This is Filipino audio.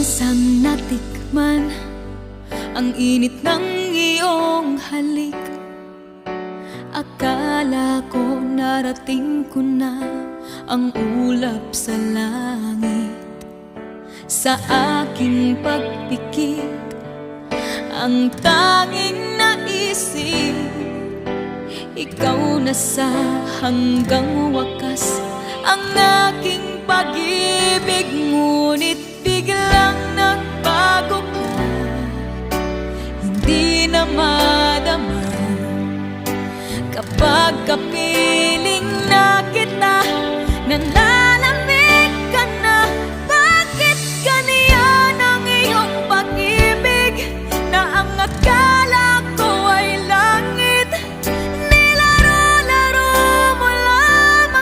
minsang natikman ang init ng iyong halik. Akala ko narating ko na ang ulap sa langit. Sa aking pagpikit, ang tanging naisip, ikaw na sa hanggang wakas ang aking pag-ibig. Ngunit biglang nagbago ka, hindi na madama kapag